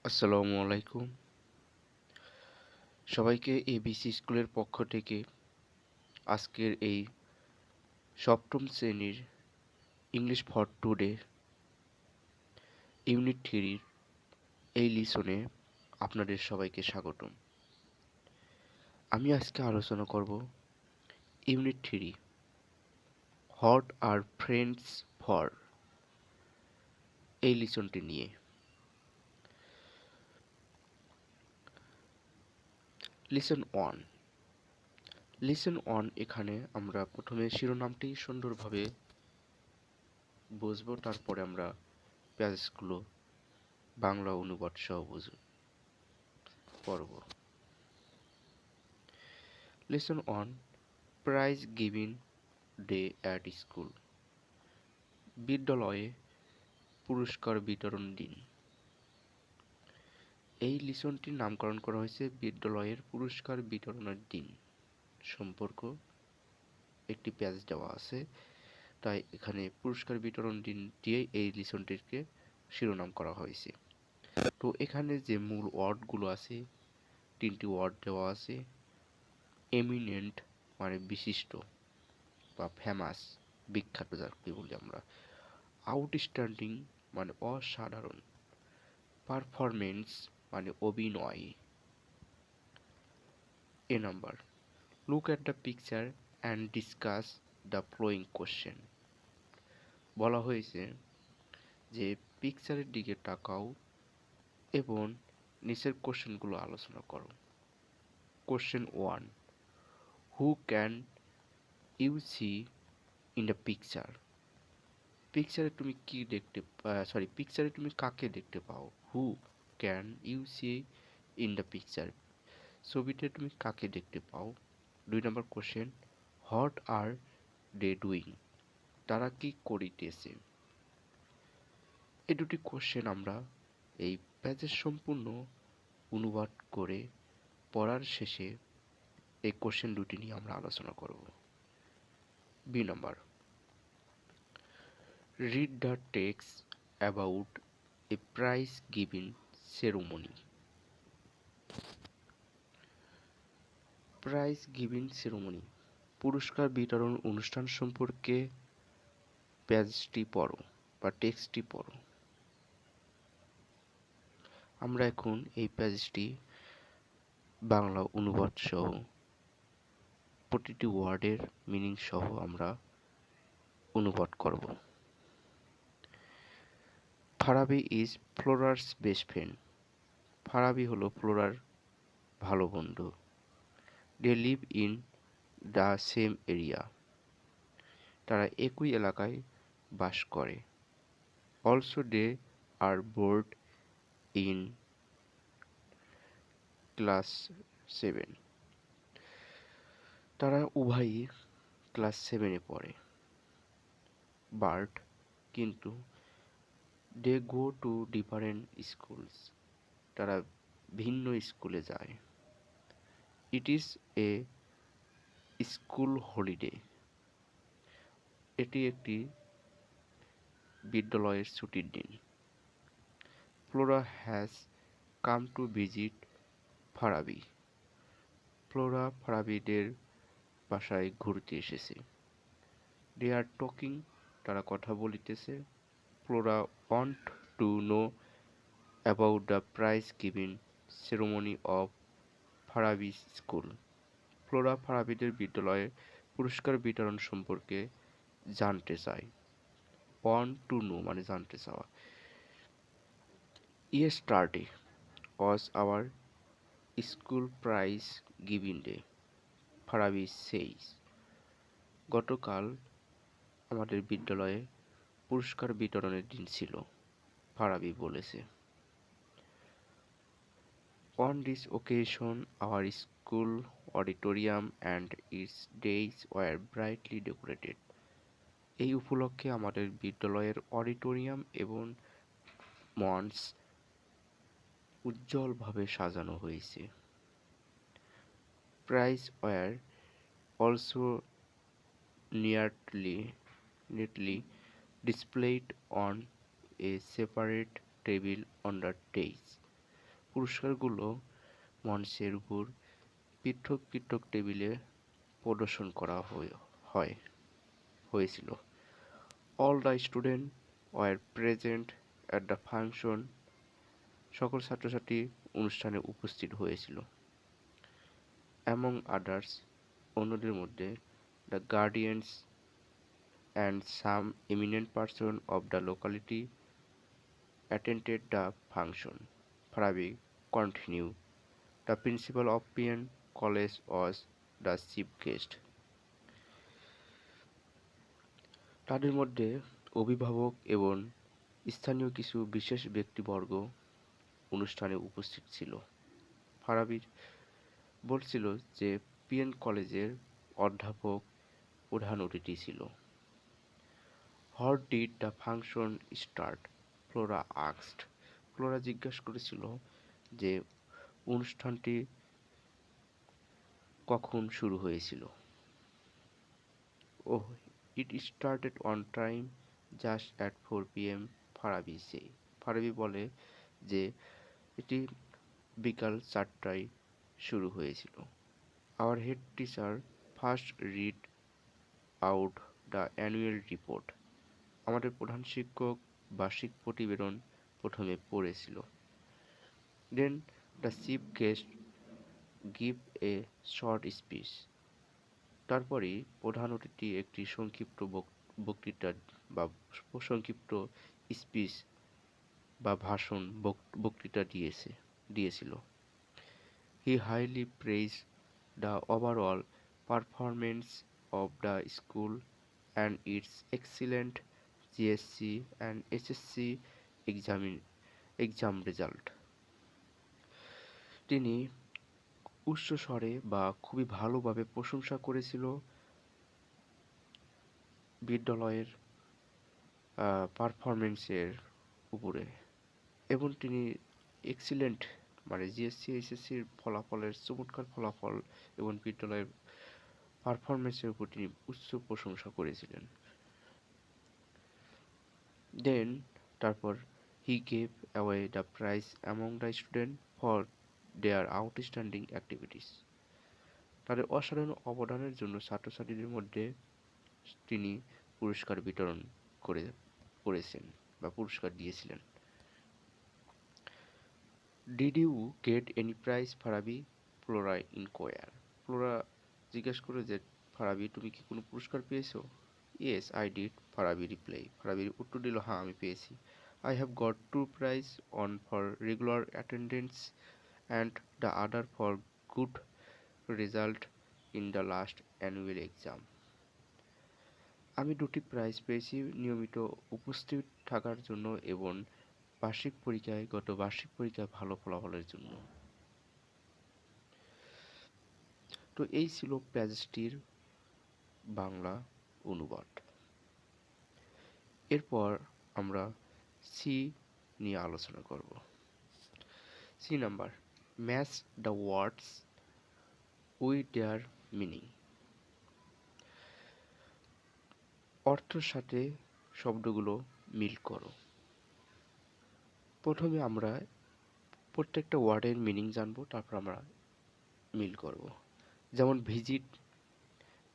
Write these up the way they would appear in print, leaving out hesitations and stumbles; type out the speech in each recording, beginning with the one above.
আসসালামু আলাইকুম। সবাইকে এবিসি স্কুলের পক্ষ থেকে আজকের এই সপ্তম শ্রেণীর ইংলিশ ফর টুডে ইউনিট 3 এই লিসনে আপনাদের সবাইকে স্বাগতম। আমি আজকে আলোচনা করব unit 3 what are friends for এই লিসনটি নিয়ে। লিসন 1 লিসন 1 এখানে আমরা প্রথমে শিরোনামটি সুন্দরভাবে বুঝবো, তারপরে আমরা প্যাসেজগুলো বাংলা অনুবাদ সহ পড়ব। Lesson 1 Prize Giving Day at School বিদ্যালয়ে পুরস্কার বিতরণ দিন। এই লিসনটির নামকরণ করা হয়েছে বিদ্যালয়ের পুরস্কার বিতরণের দিন সম্পর্ক একটি পেজ দেওয়া আছে, তাই এখানে পুরস্কার বিতরণ দিন দিয়ে এই লিসনটিকে শিরোনাম করা হয়েছে। তো এখানে যে মূল ওয়ার্ডগুলো আছে, 3টি ওয়ার্ড দেওয়া আছে। এমিনেন্ট মানে বিশিষ্ট বা ফেমাস, বিখ্যাত যাকে বলি আমরা। আউটস্ট্যান্ডিং মানে অসাধারণ। পারফরমেন্স মানে অভিনয়। A number look at the picture and discuss the following question. বলা হয়েছে যে পিকচারের দিকে তাকাও এবং নিচের কোশ্চেনগুলো আলোচনা করো। Question 1 who can you see in the picture. পিকচারে তুমি কাকে দেখতে পাও? Who can you see in the picture, ছবিতে তুমি কাকে দেখতে পাও? 2 নম্বর question what are they doing, তারা কি করিতেছে? এই দুটি কোশ্চেন আমরা এই প্যাজের সম্পূর্ণ অনুবাদ করে পড়ার শেষে এই কোশ্চেন দুটি নিয়ে আমরা আলোচনা করব। B number read the text about a prize giving ceremony. Prize giving ceremony, পুরস্কার বিতরণ অনুষ্ঠান সম্পর্কে পেজটি পড়ো বা টেক্সটটি পড়ো। আমরা এখন এই পেজটি বাংলা অনুবাদ সহ প্রতিটি ওয়ার্ডের মিনিং সহ আমরা অনুবাদ করব। ফারাবি ইজ ফ্লোরার বেস্ট ফ্রেন্ড। ফারাবি হলো ফ্লোরার ভালো বন্ধু। They live in the same area, তারা একই এলাকায় বাস করে। Also they are both in class 7, তারা উভয়ই ক্লাস 7-এ পড়ে। বাট কিন্তু they go to different schools, তারা ভিন্ন স্কুলে যায়। It is a school holiday, এটি একটি বিদ্যালয়ের ছুটির দিন। Flora has come to visit Farabi, Flora ফারাবিদের বাসায় ঘুরতে এসেছে। দে আর টকিং, তারা কথা বলিতেছে। Flora want to know about the prize giving ceremony of Farabi school, Flora ফারাবিদের বিদ্যালয়ে পুরস্কার বিতরণ সম্পর্কে জানতে চায়। ওয়ান্ট টু নো মানে জানতে চাওয়া। Yesterday was our school prize giving day, Farabi says, গতকাল আমাদের বিদ্যালয়ে পুরস্কার বিতরণের দিন ছিল, ফারাবি বলেছে। On this occasion our school auditorium and its days were brightly decorated. এই উপলক্ষে আমাদের বিদ্যালয়ের অডিটোরিয়াম এবং মঞ্চ উজ্জ্বলভাবে সাজানো হয়েছে। Prize were also neatly displayed on a separate table on the dais. পুরস্কারগুলো মঞ্চের উপর পৃথক পৃথক টেবিলে প্রদর্শন করা হয় হয়েছিল। All the student were present at the function. সকল ছাত্রছাত্রী অনুষ্ঠানে উপস্থিত হয়েছিল। অ্যামং আদার্স, অন্যদের মধ্যে, the guardians and some eminent person of the locality attended the function. Farabi continued. The principal of PN College was the chief guest. তাদের মধ্যে অভিভাবক এবং স্থানীয় কিছু বিশেষ ব্যক্তিবর্গ অনুষ্ঠানে উপস্থিত ছিল। ফারাবি বলছিল যে পিএন কলেজের অধ্যাপক প্রধান অতিথি ছিল। How did the function start? Flora asked. Flora জিজ্ঞাসা করেছিল যে অনুষ্ঠানটি কখন শুরু হয়েছিল। Oh, it started on time just at 4 p.m. Farabi সে। ফারাবি বলে যে এটি বিকাল 4টায় শুরু হয়েছিল। Our head teacher first read out the annual report. আমাদের প্রধান শিক্ষক বার্ষিক প্রতিবেদন প্রথমে পড়েছিল। Then the chief guest give a short speech. তারপরে প্রধান অতিথি একটি সংক্ষিপ্ত বক্তৃতা বা সংক্ষিপ্ত স্পিচ বা ভাষণ বক্তৃতা দিয়েছিল। He highly praised the overall performance of the school and its excellent GSC and SSC exam result. তিনি উচ্চস্বরে বা খুবই ভালোভাবে প্রশংসা করেছিল বিদ্যালয়ের পারফরমেন্সের উপরে, এবং তিনি এক্সিলেন্ট মানে জিএসসি এইচএসসির ফলাফলের চমৎকার ফলাফল এবং বিদ্যালয়ের পারফরমেন্সের উপর তিনি উচ্চ প্রশংসা করেছিলেন। দেন তারপর he gave away the prize among the student for their outstanding activities. তাদের অসাধারণ অবদানের জন্য ছাত্রছাত্রীদের মধ্যে তিনি পুরস্কার বিতরণ করেছেন বা পুরস্কার দিয়েছিলেন। Did you get any prize Farabi? Flora inquire. Flora জিজ্ঞাসা করে যে ফারাবি তুমি কি কোনো পুরস্কার পেয়েছো? Yes I did, Farabi reply. Farabi উত্তর দিল হ্যাঁ আমি পেয়েছি। I have got 2 prize, one for regular attendance and the other for good result in the last annual exam. আমি 2টি প্রাইজ পেয়েছি নিয়মিত উপস্থিত থাকার জন্য এবং গত বার্ষিক পরীক্ষায় ভালো ফলাফলের জন্য। তো এই ছিল প্যাজটির বাংলা অনুবাদ। এরপর আমরা সি নিয়ে আলোচনা করব। C number, match the words with their meaning. অর্থের সাথে শব্দগুলো মিল করো। প্রথমে আমরা প্রত্যেকটা ওয়ার্ডের মিনিং জানবো, তারপর আমরা মিল করব। যেমন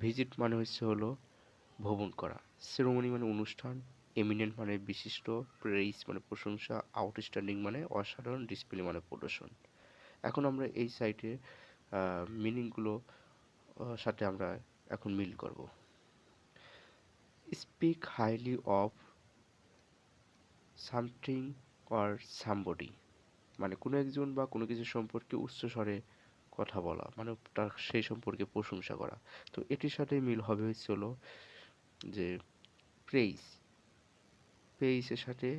ভিজিট মানে হলো ভ্রমণ করা, সেরেমনি মানে অনুষ্ঠান, এমিনেন্ট মানে বিশিষ্ট, প্রেইজ মানে প্রশংসা, আউটস্ট্যান্ডিং মানে অসাধারণ, ডিসপ্লে মানে প্রদর্শন। এখন আমরা এই সাইটে মিনিংগুলো সাথে আমরা এখন মিল করব। Speak highly of something or somebody মানে কোনো একজন বা কোনো কিছু সম্পর্কে উচ্চস্বরে কথা বলা, মানে তার সেই সম্পর্কে প্রশংসা করা। তো এটির সাথে মিল হবে হলো যে প্রেইজের সাথে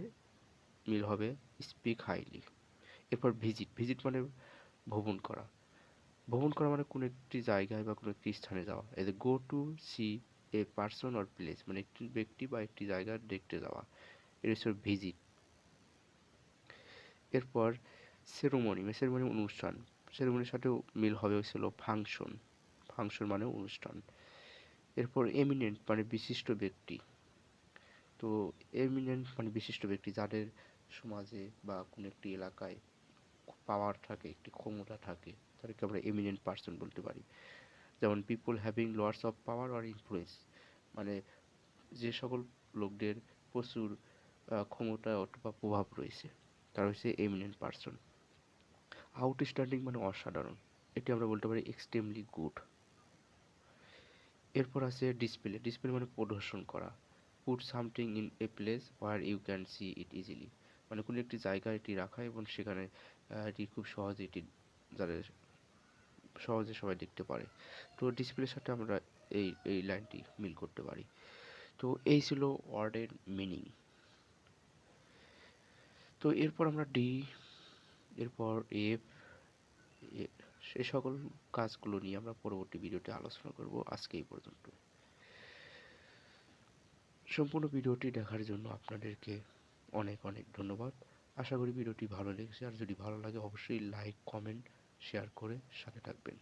মিল হবে স্পিক হাইলি। এরপর ভিজিট মানে ভ্রমণ করা মানে কোনো একটি জায়গায় বা কোনো একটি স্থানে যাওয়া। এই যে go to see a person or place মানে একটি ব্যক্তি বা একটি জায়গা দেখতে যাওয়া, এটা হচ্ছে ভিজিট। এরপর সেরেমনি অনুষ্ঠান, সেরেমনির সাথেও মিল হবে হচ্ছিল ফাংশন মানে অনুষ্ঠান। এরপর এমিনেন্ট মানে বিশিষ্ট ব্যক্তি, তো এমিনেন্ট মানে বিশিষ্ট ব্যক্তি যাদের সমাজে বা কোনো একটি এলাকায় পাওয়ার থাকে, একটি ক্ষমতা থাকে, তাদেরকে আমরা এমিনেন্ট পার্সন বলতে পারি। যেমন people having lots of power or influence, মানে যে সকল লোকদের প্রচুর ক্ষমতা অথবা প্রভাব রয়েছে তারা হচ্ছে এমিনেন্ট পার্সন। আউটস্ট্যান্ডিং মানে অসাধারণ, এটি আমরা বলতে পারি এক্সট্রিমলি গুড। এরপর আছে ডিসপ্লে। ডিসপ্লে মানে প্রদর্শন করা। Put something in a place where you can see it easily, মানে কোনো একটি জায়গায় এটি রাখা এবং সেখানে এটি খুব সহজে এটি যাদের সহজে সবাই দেখতে পারে। তো ডিসপ্লের সাথে আমরা এই লাইনটি মিল করতে পারি। তো এই ছিল ওয়ার্ডের মিনিং। তো এরপর আমরা ডি, এরপর এফ, সে সকল কাজগুলো নিয়ে আমরা পরবর্তী ভিডিওতে আলোচনা করব। আজকে এই পর্যন্ত। সম্পূর্ণ ভিডিওটি দেখার জন্য আপনাদেরকে অনেক অনেক ধন্যবাদ। আশা করি ভিডিওটি ভালো লেগেছে, আর যদি ভালো লাগে অবশ্যই লাইক, কমেন্ট, শেয়ার করে সাথে থাকবেন।